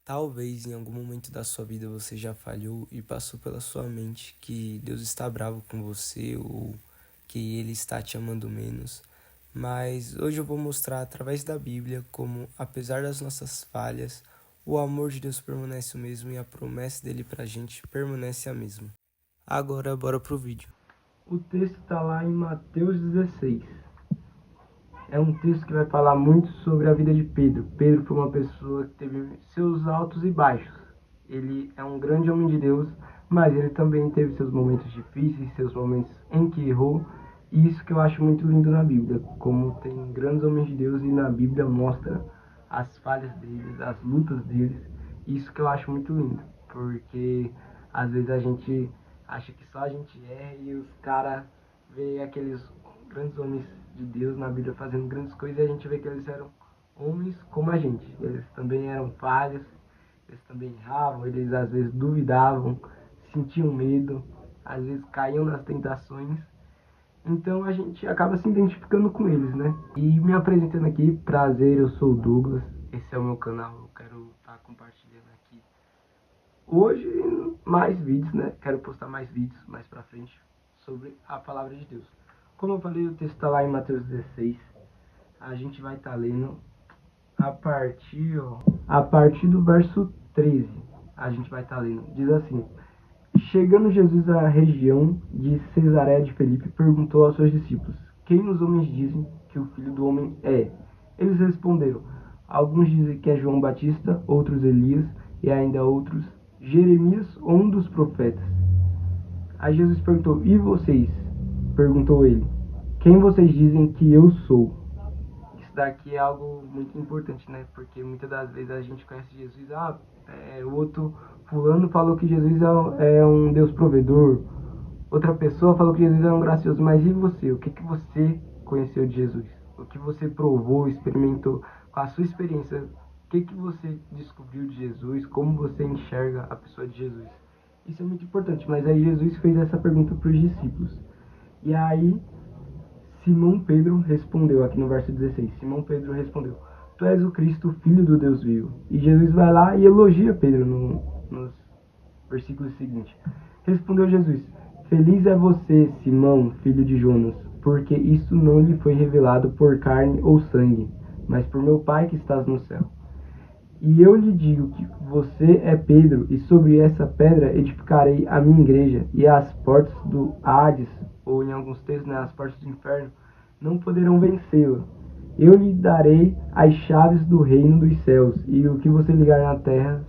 Talvez em algum momento da sua vida você já falhou e passou pela sua mente que Deus está bravo com você ou que Ele está te amando menos. Mas hoje eu vou mostrar através da Bíblia como, apesar das nossas falhas, o amor de Deus permanece o mesmo e a promessa dele pra gente permanece a mesma. Agora bora pro vídeo. O texto está lá em Mateus 16. É um texto que vai falar muito sobre a vida de Pedro. Pedro foi uma pessoa que teve seus altos e baixos. Ele é um grande homem de Deus, mas ele também teve seus momentos difíceis, seus momentos em que errou. E isso que eu acho muito lindo na Bíblia, como tem grandes homens de Deus e na Bíblia mostra as falhas deles, as lutas deles. Isso que eu acho muito lindo, porque às vezes a gente acha que só a gente erra e os caras vê aqueles grandes homens de Deus na Bíblia fazendo grandes coisas e a gente vê que eles eram homens como a gente. Eles também eram falhos, eles também erravam, eles às vezes duvidavam, sentiam medo, às vezes caíam nas tentações. Então a gente acaba se identificando com eles, né? E me apresentando aqui, prazer, eu sou o Douglas, esse é o meu canal, eu quero estar compartilhando aqui hoje mais vídeos, né? Quero postar mais vídeos mais pra frente sobre a palavra de Deus. Como eu falei, o texto está lá em Mateus 16. A gente vai estar lendo a partir do verso 13. A gente vai estar lendo. Diz assim: Chegando Jesus à região de Cesareia de Filipe, perguntou aos seus discípulos: Quem os homens dizem que o Filho do Homem é? Eles responderam: Alguns dizem que é João Batista, outros Elias e ainda outros Jeremias ou um dos profetas. Aí Jesus perguntou: E vocês? Perguntou ele: Quem vocês dizem que eu sou? Isso daqui é algo muito importante, né? Porque muitas das vezes a gente conhece Jesus, o outro fulano falou que Jesus é um Deus provedor, outra pessoa falou que Jesus é um gracioso, mas e você? O que você conheceu de Jesus? O que você provou, experimentou com a sua experiência? O que você descobriu de Jesus? Como você enxerga a pessoa de Jesus? Isso é muito importante, mas aí Jesus fez essa pergunta para os discípulos. E aí Simão Pedro respondeu, aqui no verso 16, Simão Pedro respondeu: Tu és o Cristo, filho do Deus vivo. E Jesus vai lá e elogia Pedro nos versículos seguintes. Respondeu Jesus: Feliz é você, Simão, filho de Jonas, porque isto não lhe foi revelado por carne ou sangue, mas por meu Pai que estás no céu. E eu lhe digo que você é Pedro, e sobre essa pedra edificarei a minha igreja, e as portas do Hades, ou em alguns textos, né, as portas do inferno, não poderão vencê-la. Eu lhe darei as chaves do reino dos céus, e o que você ligar na terra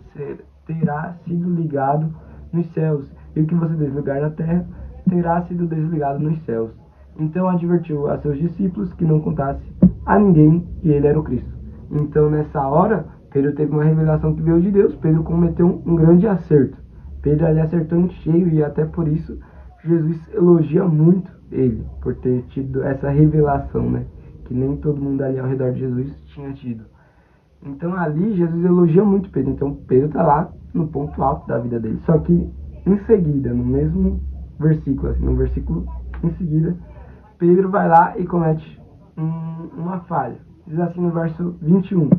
terá sido ligado nos céus, e o que você desligar na terra terá sido desligado nos céus. Então advertiu a seus discípulos que não contasse a ninguém que ele era o Cristo. Então nessa hora, Pedro teve uma revelação que veio de Deus. Pedro cometeu um grande acerto. Pedro ali acertou em cheio e até por isso Jesus elogia muito ele por ter tido essa revelação, né? Que nem todo mundo ali ao redor de Jesus tinha tido. Então ali Jesus elogia muito Pedro. Então Pedro está lá no ponto alto da vida dele. Só que em seguida, no mesmo versículo, assim, no versículo em seguida, Pedro vai lá e comete uma falha. Diz assim no verso 21.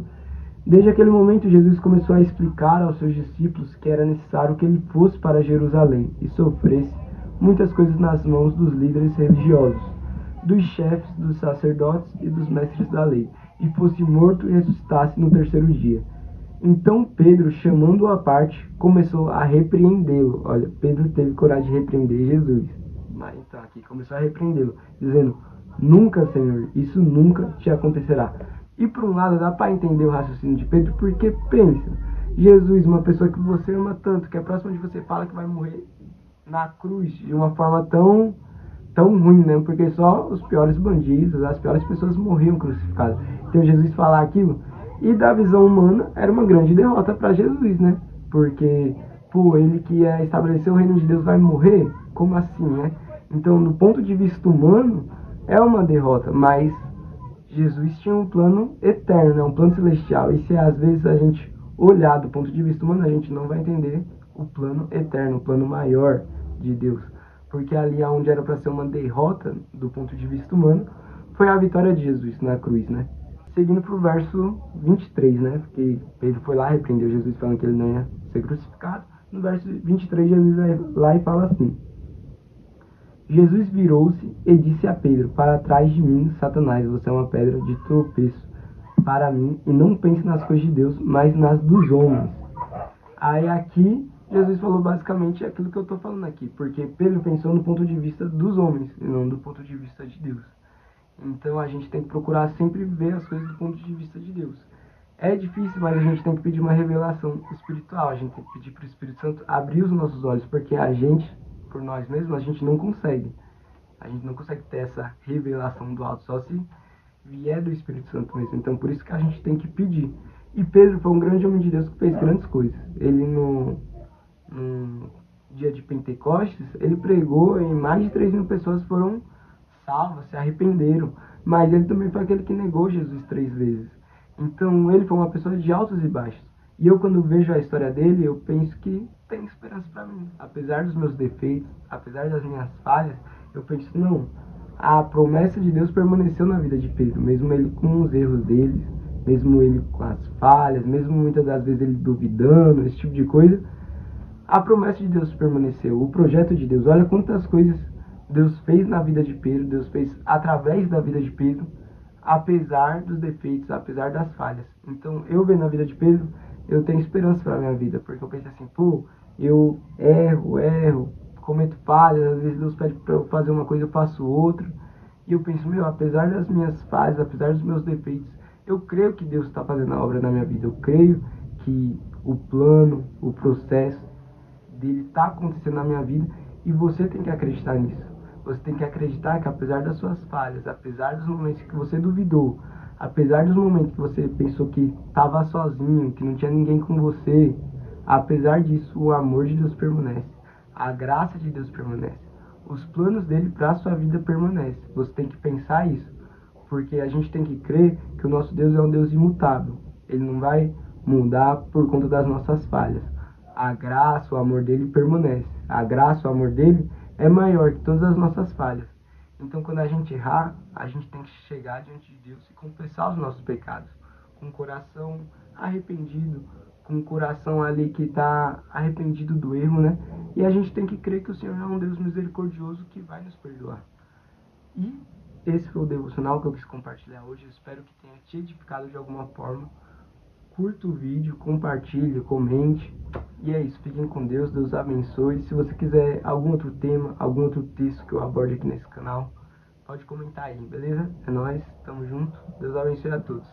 Desde aquele momento, Jesus começou a explicar aos seus discípulos que era necessário que ele fosse para Jerusalém e sofresse muitas coisas nas mãos dos líderes religiosos, dos chefes, dos sacerdotes e dos mestres da lei, e fosse morto e ressuscitasse no terceiro dia. Então Pedro, chamando-o à parte, começou a repreendê-lo. Olha, Pedro teve coragem de repreender Jesus. Mas então aqui começou a repreendê-lo, dizendo: Nunca, Senhor, isso nunca te acontecerá. E por um lado dá para entender o raciocínio de Pedro, porque pensa, Jesus, uma pessoa que você ama tanto, que é próximo de você, fala que vai morrer na cruz de uma forma tão ruim, né? Porque só os piores bandidos, as piores pessoas morriam crucificadas. Então Jesus falar aquilo, e da visão humana era uma grande derrota para Jesus, né? Porque, ele que ia estabelecer o reino de Deus vai morrer? Como assim, né? Então, do ponto de vista humano, é uma derrota, mas Jesus tinha um plano eterno, né? Um plano celestial. E se às vezes a gente olhar do ponto de vista humano, a gente não vai entender o plano eterno, o plano maior de Deus. Porque ali onde era para ser uma derrota do ponto de vista humano, foi a vitória de Jesus na cruz, né? seguindo pro verso 23, né? Porque Pedro foi lá, repreendeu Jesus falando que ele não ia ser crucificado. No verso 23, Jesus vai lá e fala assim: Jesus virou-se e disse a Pedro: para trás de mim, Satanás, você é uma pedra de tropeço para mim, e não pense nas coisas de Deus, mas nas dos homens. Aí aqui, Jesus falou basicamente aquilo que eu estou falando aqui, porque Pedro pensou no ponto de vista dos homens, e não do ponto de vista de Deus. Então a gente tem que procurar sempre ver as coisas do ponto de vista de Deus. É difícil, mas a gente tem que pedir uma revelação espiritual, a gente tem que pedir para o Espírito Santo abrir os nossos olhos, porque a gente, por nós mesmos, a gente não consegue. A gente não consegue ter essa revelação do alto, só se vier do Espírito Santo mesmo. Então por isso que a gente tem que pedir. E Pedro foi um grande homem de Deus que fez grandes coisas. Ele no dia de Pentecostes, ele pregou e mais de 3.000 pessoas foram salvas, se arrependeram. Mas ele também foi aquele que negou Jesus 3 vezes. Então ele foi uma pessoa de altos e baixos. E eu, quando vejo a história dele, eu penso que tem esperança para mim. Apesar dos meus defeitos, apesar das minhas falhas, eu penso, não, a promessa de Deus permaneceu na vida de Pedro, mesmo ele com os erros dele, mesmo ele com as falhas, mesmo muitas das vezes ele duvidando, esse tipo de coisa. A promessa de Deus permaneceu, o projeto de Deus. Olha quantas coisas Deus fez na vida de Pedro, Deus fez através da vida de Pedro, apesar dos defeitos, apesar das falhas. Então, eu vendo a vida de Pedro, eu tenho esperança para a minha vida, porque eu penso assim, pô, eu erro, cometo falhas, às vezes Deus pede para eu fazer uma coisa, eu faço outra. E eu penso, meu, apesar das minhas falhas, apesar dos meus defeitos, eu creio que Deus está fazendo a obra na minha vida. Eu creio que o plano, o processo dele está acontecendo na minha vida, e você tem que acreditar nisso. Você tem que acreditar que apesar das suas falhas, apesar dos momentos que você duvidou, apesar dos momentos que você pensou que estava sozinho, que não tinha ninguém com você, apesar disso, o amor de Deus permanece, a graça de Deus permanece, os planos dele para a sua vida permanecem. Você tem que pensar isso, porque a gente tem que crer que o nosso Deus é um Deus imutável. Ele não vai mudar por conta das nossas falhas. A graça, o amor dele permanece. A graça, o amor dele é maior que todas as nossas falhas. Então, quando a gente errar, a gente tem que chegar diante de Deus e confessar os nossos pecados, com o coração arrependido, com o coração ali que está arrependido do erro, né? E a gente tem que crer que o Senhor é um Deus misericordioso que vai nos perdoar. E esse foi o devocional que eu quis compartilhar hoje. Eu espero que tenha te edificado de alguma forma. Curta o vídeo, compartilhe, comente. E é isso, fiquem com Deus, Deus abençoe. Se você quiser algum outro tema, algum outro texto que eu aborde aqui nesse canal, pode comentar aí, beleza? É nóis, tamo junto, Deus abençoe a todos.